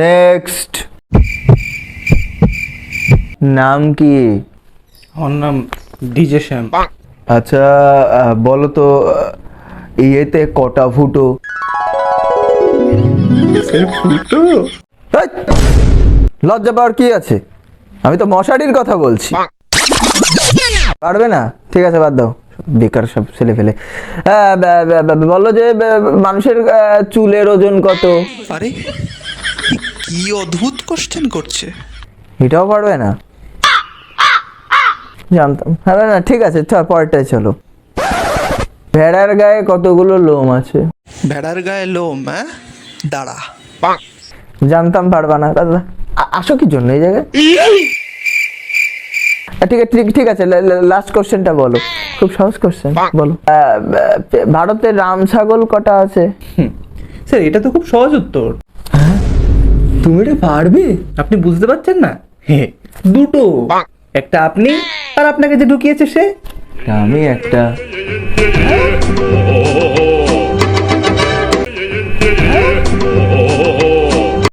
Next. নাম কি? আমার নাম ডিজে শ্যাম। আচ্ছা, বলো তো ইয়েতে কটা ফুটো? ফুটো? এই, লজ্জা পাওয়ার কি আছে? আমি তো মশারির কথা বলছি। পারবে না? ঠিক আছে, বাদ দাও, বেকার সব ছেলে ফেলে। বললো যে মানুষের চুলের ওজন কত? আরে কি অদ্ভুত কোশ্চেন করছে। এটাও পারবে না? জানতাম। হ্যাঁ না, ঠিক আছে, পরেরটাই চলো। ভেড়ার গায়ে কতগুলো লোম আছে? ভেড়ার গায়ে লোম? হ্যাঁ, দাঁড়া। জানতাম পারবা না দাদা। আসো কি জন্য এই জায়গায়? ঠিক আছে, ঠিক আছে, লাস্ট কোশ্চেনটা বলো। খুব সহজ কোশ্চেন, বলো। ভারতে রাম ছাগল কটা আছে? স্যার, এটা তো খুব সহজ উত্তর। তুমি এটা পারবে? আপনি বুঝতে পারছেন না? দুটো। একটা আপনি, আর আপনাকে যে ঢুকিয়েছে সে। আমি একটা